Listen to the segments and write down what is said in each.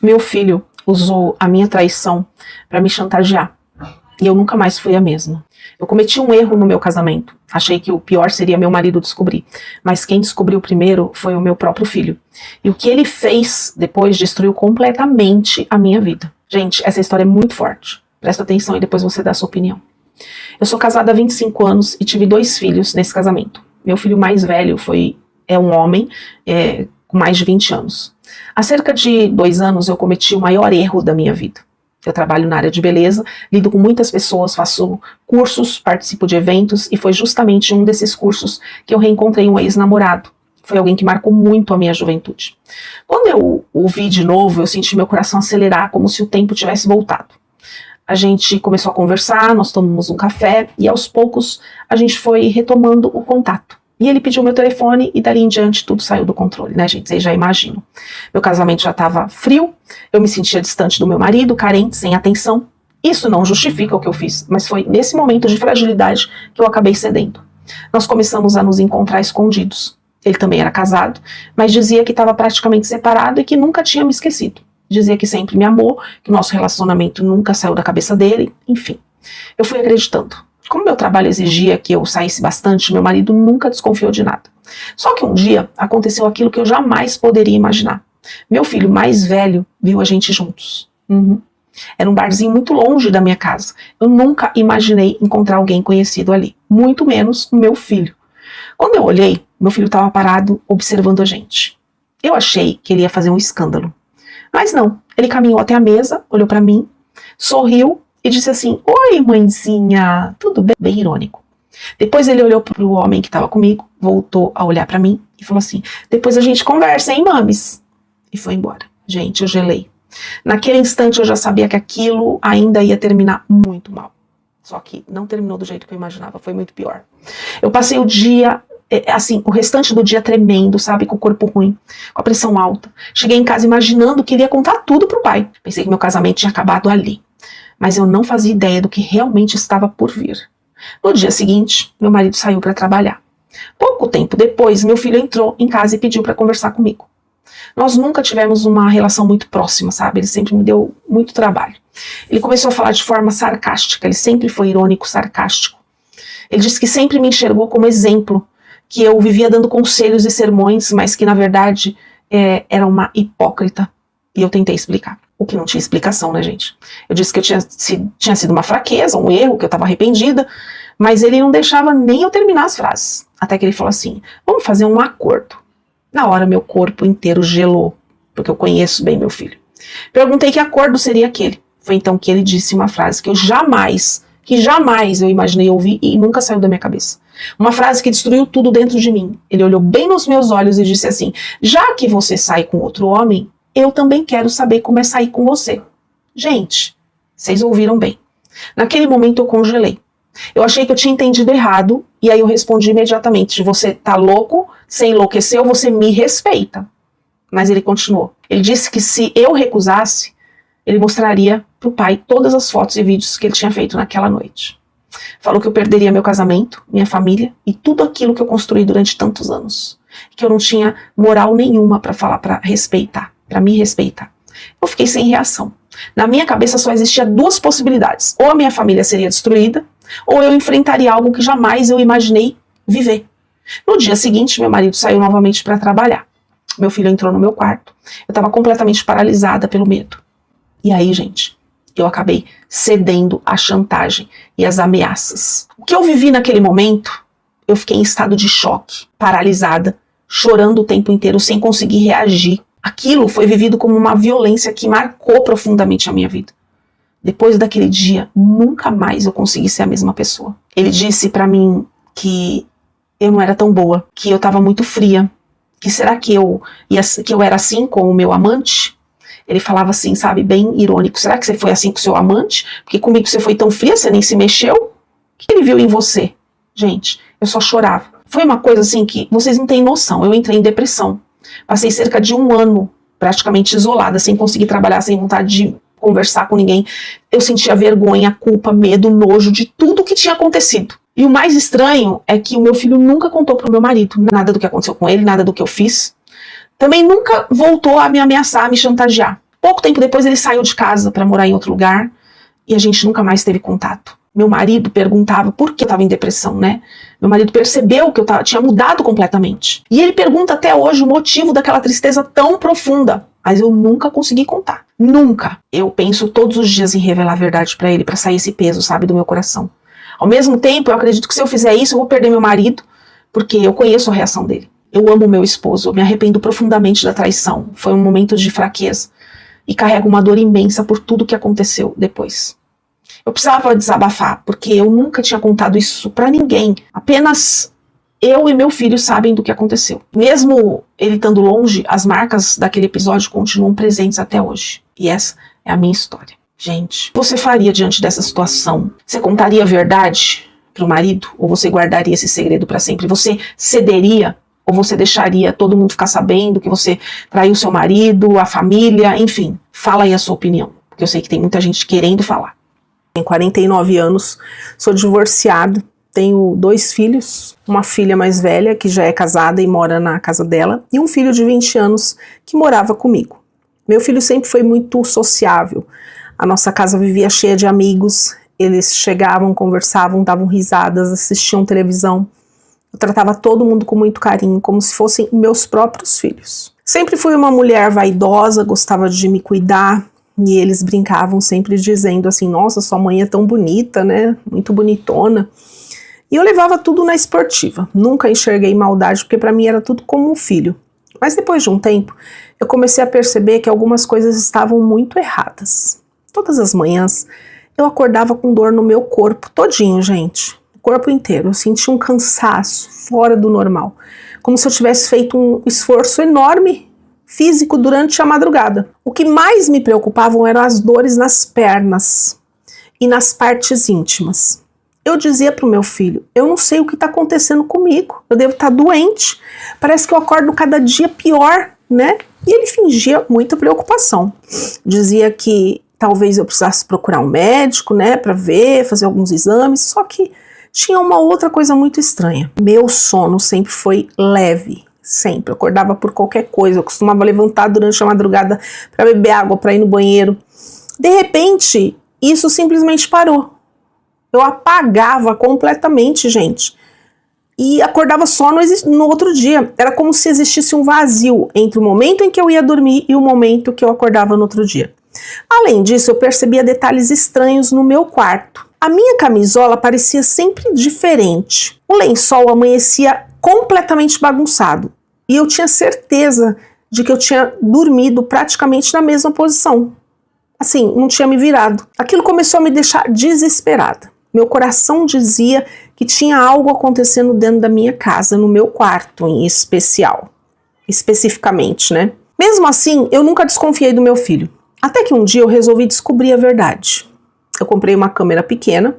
Meu filho usou a minha traição para me chantagear. E eu nunca mais fui a mesma. Eu cometi um erro no meu casamento. Achei que o pior seria meu marido descobrir. Mas quem descobriu primeiro foi o meu próprio filho. E o que ele fez depois destruiu completamente a minha vida. Gente, essa história é muito forte. Presta atenção e depois você dá a sua opinião. Eu sou casada há 25 anos e tive 2 filhos nesse casamento. Meu filho mais velho é um homem com mais de 20 anos. Há cerca de 2 anos eu cometi o maior erro da minha vida. Eu trabalho na área de beleza, lido com muitas pessoas, faço cursos, participo de eventos e foi justamente um desses cursos que eu reencontrei um ex-namorado. Foi alguém que marcou muito a minha juventude. Quando eu o vi de novo, eu senti meu coração acelerar como se o tempo tivesse voltado. A gente começou a conversar, nós tomamos um café e aos poucos a gente foi retomando o contato. E ele pediu meu telefone e dali em diante tudo saiu do controle, né, gente? Vocês já imaginam. Meu casamento já estava frio, eu me sentia distante do meu marido, carente, sem atenção. Isso não justifica o que eu fiz, mas foi nesse momento de fragilidade que eu acabei cedendo. Nós começamos a nos encontrar escondidos. Ele também era casado, mas dizia que estava praticamente separado e que nunca tinha me esquecido. Dizia que sempre me amou, que o nosso relacionamento nunca saiu da cabeça dele, enfim. Eu fui acreditando. Como meu trabalho exigia que eu saísse bastante, meu marido nunca desconfiou de nada. Só que um dia aconteceu aquilo que eu jamais poderia imaginar. Meu filho mais velho viu a gente juntos. Era um barzinho muito longe da minha casa. Eu nunca imaginei encontrar alguém conhecido ali, muito menos o meu filho. Quando eu olhei, meu filho estava parado observando a gente. Eu achei que ele ia fazer um escândalo. Mas não, ele caminhou até a mesa, olhou para mim, sorriu e disse assim: "Oi, mãezinha, tudo bem?" Bem irônico. Depois ele olhou para o homem que estava comigo, voltou a olhar para mim e falou assim: "Depois a gente conversa, hein, mames?" E foi embora. Gente, eu gelei. Naquele instante eu já sabia que aquilo ainda ia terminar muito mal. Só que não terminou do jeito que eu imaginava, foi muito pior. Eu passei o dia, o restante do dia tremendo, sabe, com o corpo ruim, com a pressão alta. Cheguei em casa imaginando que ele ia contar tudo pro pai. Pensei que meu casamento tinha acabado ali. Mas eu não fazia ideia do que realmente estava por vir. No dia seguinte, meu marido saiu para trabalhar. Pouco tempo depois, meu filho entrou em casa e pediu para conversar comigo. Nós nunca tivemos uma relação muito próxima, sabe? Ele sempre me deu muito trabalho. Ele começou a falar de forma sarcástica, ele sempre foi irônico, sarcástico. Ele disse que sempre me enxergou como exemplo, que eu vivia dando conselhos e sermões, mas que na verdade era uma hipócrita. E eu tentei explicar. O que não tinha explicação, né, gente? Eu disse que tinha sido uma fraqueza, um erro, que eu estava arrependida, mas ele não deixava nem eu terminar as frases. Até que ele falou assim: "Vamos fazer um acordo." Na hora, meu corpo inteiro gelou, porque eu conheço bem meu filho. Perguntei que acordo seria aquele. Foi então que ele disse uma frase que jamais eu imaginei ouvir e nunca saiu da minha cabeça. Uma frase que destruiu tudo dentro de mim. Ele olhou bem nos meus olhos e disse assim: "Já que você sai com outro homem, eu também quero saber como é sair com você." Gente, vocês ouviram bem. Naquele momento eu congelei. Eu achei que eu tinha entendido errado, e aí eu respondi imediatamente: "Você tá louco? Você enlouqueceu? Você me respeita." Mas ele continuou. Ele disse que se eu recusasse, ele mostraria pro pai todas as fotos e vídeos que ele tinha feito naquela noite. Falou que eu perderia meu casamento, minha família e tudo aquilo que eu construí durante tantos anos. Que eu não tinha moral nenhuma para falar, para respeitar, para me respeitar. Eu fiquei sem reação. Na minha cabeça só existia 2 possibilidades. Ou a minha família seria destruída, ou eu enfrentaria algo que jamais eu imaginei viver. No dia seguinte, meu marido saiu novamente para trabalhar. Meu filho entrou no meu quarto. Eu estava completamente paralisada pelo medo. E aí, gente, eu acabei cedendo à chantagem e às ameaças. O que eu vivi naquele momento, eu fiquei em estado de choque, paralisada, chorando o tempo inteiro sem conseguir reagir. Aquilo foi vivido como uma violência que marcou profundamente a minha vida. Depois daquele dia, nunca mais eu consegui ser a mesma pessoa. Ele disse pra mim que eu não era tão boa, que eu estava muito fria, que será que eu era assim com o meu amante? Ele falava assim, sabe, bem irônico: "Será que você foi assim com o seu amante? Porque comigo você foi tão fria, você nem se mexeu? O que ele viu em você?" Gente, eu só chorava. Foi uma coisa assim que vocês não têm noção. Eu entrei em depressão. Passei cerca de 1 ano praticamente isolada, sem conseguir trabalhar, sem vontade de conversar com ninguém. Eu sentia vergonha, culpa, medo, nojo de tudo que tinha acontecido. E o mais estranho é que o meu filho nunca contou pro meu marido nada do que aconteceu com ele, nada do que eu fiz. Também nunca voltou a me ameaçar, a me chantagear. Pouco tempo depois ele saiu de casa para morar em outro lugar e a gente nunca mais teve contato. Meu marido perguntava por que eu estava em depressão, né? Meu marido percebeu que eu tinha mudado completamente. E ele pergunta até hoje o motivo daquela tristeza tão profunda. Mas eu nunca consegui contar. Nunca. Eu penso todos os dias em revelar a verdade para ele, para sair esse peso, sabe, do meu coração. Ao mesmo tempo, eu acredito que se eu fizer isso, eu vou perder meu marido, porque eu conheço a reação dele. Eu amo meu esposo, eu me arrependo profundamente da traição. Foi um momento de fraqueza. E carrego uma dor imensa por tudo que aconteceu depois. Eu precisava desabafar, porque eu nunca tinha contado isso pra ninguém. Apenas eu e meu filho sabem do que aconteceu. Mesmo ele estando longe, as marcas daquele episódio continuam presentes até hoje. E essa é a minha história. Gente, o que você faria diante dessa situação? Você contaria a verdade pro marido? Ou você guardaria esse segredo pra sempre? Você cederia? Ou você deixaria todo mundo ficar sabendo que você traiu seu marido, a família, enfim? Fala aí a sua opinião, porque eu sei que tem muita gente querendo falar. Tenho 49 anos, sou divorciado, tenho 2 filhos, uma filha mais velha que já é casada e mora na casa dela, e um filho de 20 anos que morava comigo. Meu filho sempre foi muito sociável, a nossa casa vivia cheia de amigos, eles chegavam, conversavam, davam risadas, assistiam televisão. Eu tratava todo mundo com muito carinho, como se fossem meus próprios filhos. Sempre fui uma mulher vaidosa, gostava de me cuidar, e eles brincavam sempre dizendo assim, nossa, sua mãe é tão bonita, né, muito bonitona. E eu levava tudo na esportiva, nunca enxerguei maldade, porque para mim era tudo como um filho. Mas depois de um tempo, eu comecei a perceber que algumas coisas estavam muito erradas. Todas as manhãs, eu acordava com dor no meu corpo todinho, gente. O corpo inteiro. Eu sentia um cansaço fora do normal. Como se eu tivesse feito um esforço enorme físico durante a madrugada. O que mais me preocupavam eram as dores nas pernas e nas partes íntimas. Eu dizia para o meu filho, eu não sei o que está acontecendo comigo, eu devo estar doente, parece que eu acordo cada dia pior, né? E ele fingia muita preocupação. Dizia que talvez eu precisasse procurar um médico, né, para ver, fazer alguns exames, só que tinha uma outra coisa muito estranha. Meu sono sempre foi leve. Sempre, eu acordava por qualquer coisa, eu costumava levantar durante a madrugada para beber água, para ir no banheiro. De repente, isso simplesmente parou. Eu apagava completamente, gente. E acordava só no outro dia. Era como se existisse um vazio entre o momento em que eu ia dormir e o momento que eu acordava no outro dia. Além disso, eu percebia detalhes estranhos no meu quarto. A minha camisola parecia sempre diferente. O lençol amanhecia completamente bagunçado. E eu tinha certeza de que eu tinha dormido praticamente na mesma posição. Assim, não tinha me virado. Aquilo começou a me deixar desesperada. Meu coração dizia que tinha algo acontecendo dentro da minha casa, no meu quarto em especial. Especificamente, né? Mesmo assim, eu nunca desconfiei do meu filho. Até que um dia eu resolvi descobrir a verdade. Eu comprei uma câmera pequena,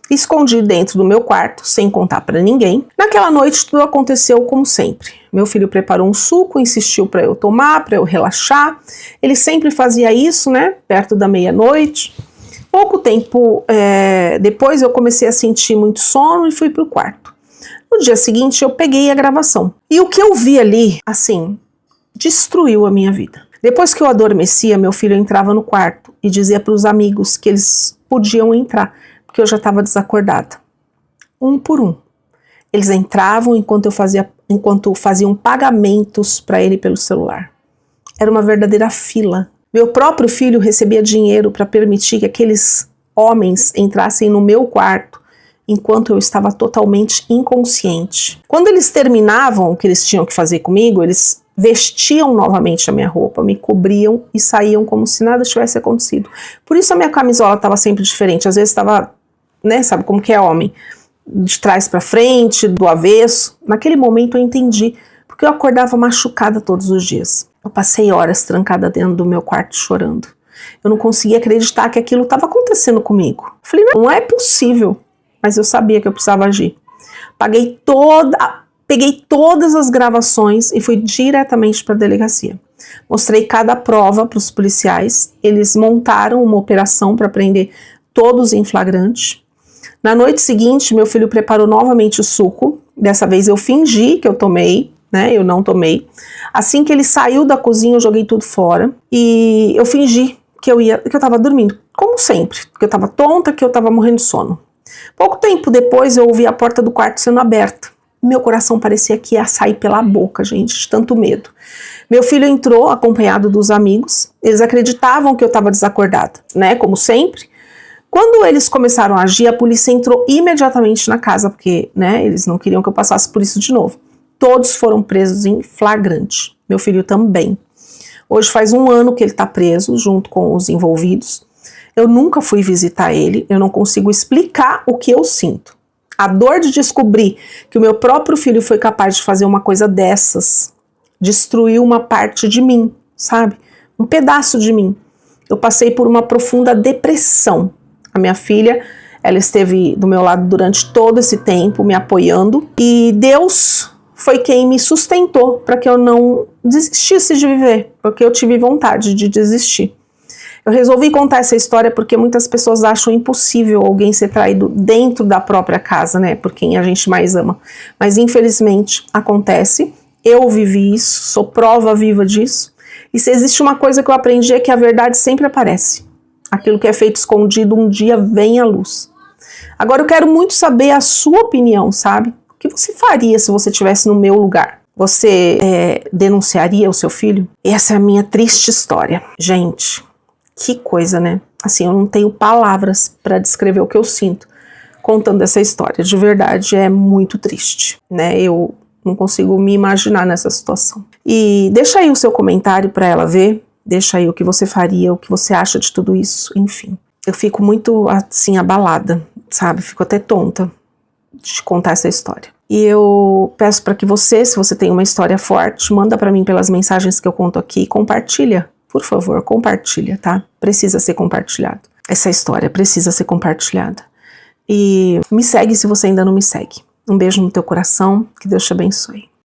escondi dentro do meu quarto, sem contar para ninguém. Naquela noite tudo aconteceu como sempre. Meu filho preparou um suco, insistiu para eu tomar, para eu relaxar. Ele sempre fazia isso, né, perto da meia-noite. Pouco tempo depois eu comecei a sentir muito sono e fui pro quarto. No dia seguinte eu peguei a gravação. E o que eu vi ali, assim, destruiu a minha vida. Depois que eu adormecia, meu filho entrava no quarto e dizia para os amigos que eles podiam entrar, porque eu já estava desacordada. Um por um. Eles entravam enquanto faziam pagamentos para ele pelo celular. Era uma verdadeira fila. Meu próprio filho recebia dinheiro para permitir que aqueles homens entrassem no meu quarto enquanto eu estava totalmente inconsciente. Quando eles terminavam o que eles tinham que fazer comigo, eles vestiam novamente a minha roupa, me cobriam e saíam como se nada tivesse acontecido. Por isso a minha camisola estava sempre diferente. Às vezes estava, né, sabe como que é homem? De trás para frente, do avesso. Naquele momento eu entendi, porque eu acordava machucada todos os dias. Eu passei horas trancada dentro do meu quarto chorando. Eu não conseguia acreditar que aquilo estava acontecendo comigo. Eu falei, não é possível. Mas eu sabia que eu precisava agir. Peguei todas as gravações e fui diretamente para a delegacia. Mostrei cada prova para os policiais. Eles montaram uma operação para prender todos em flagrante. Na noite seguinte, meu filho preparou novamente o suco. Dessa vez eu fingi que eu tomei. né? Eu não tomei. Assim que ele saiu da cozinha, eu joguei tudo fora e eu fingi que eu tava dormindo, como sempre, que eu tava tonta, que eu tava morrendo de sono. Pouco tempo depois eu ouvi a porta do quarto sendo aberta. Meu coração parecia que ia sair pela boca, gente, de tanto medo. Meu filho entrou acompanhado dos amigos. Eles acreditavam que eu estava desacordada, né, como sempre. Quando eles começaram a agir, a polícia entrou imediatamente na casa, porque, né, eles não queriam que eu passasse por isso de novo. Todos foram presos em flagrante. Meu filho também. Hoje faz 1 ano que ele está preso, junto com os envolvidos. Eu nunca fui visitar ele, eu não consigo explicar o que eu sinto. A dor de descobrir que o meu próprio filho foi capaz de fazer uma coisa dessas, destruiu uma parte de mim, sabe? Um pedaço de mim. Eu passei por uma profunda depressão. A minha filha, ela esteve do meu lado durante todo esse tempo, me apoiando, e Deus foi quem me sustentou para que eu não desistisse de viver, porque eu tive vontade de desistir. Eu resolvi contar essa história porque muitas pessoas acham impossível alguém ser traído dentro da própria casa, né, por quem a gente mais ama. Mas infelizmente acontece, eu vivi isso, sou prova viva disso. E se existe uma coisa que eu aprendi é que a verdade sempre aparece. Aquilo que é feito escondido um dia vem à luz. Agora eu quero muito saber a sua opinião, sabe? O que você faria se você estivesse no meu lugar? Você denunciaria o seu filho? Essa é a minha triste história. Gente, que coisa, né? Assim, eu não tenho palavras para descrever o que eu sinto contando essa história. De verdade, é muito triste, né? Eu não consigo me imaginar nessa situação. E deixa aí o seu comentário para ela ver. Deixa aí o que você faria, o que você acha de tudo isso, enfim. Eu fico muito, assim, abalada, sabe? Fico até tonta de contar essa história. E eu peço para que você, se você tem uma história forte, manda para mim pelas mensagens que eu conto aqui, compartilha. Por favor, compartilha, tá? Precisa ser compartilhado. Essa história precisa ser compartilhada. E me segue se você ainda não me segue. Um beijo no teu coração, que Deus te abençoe.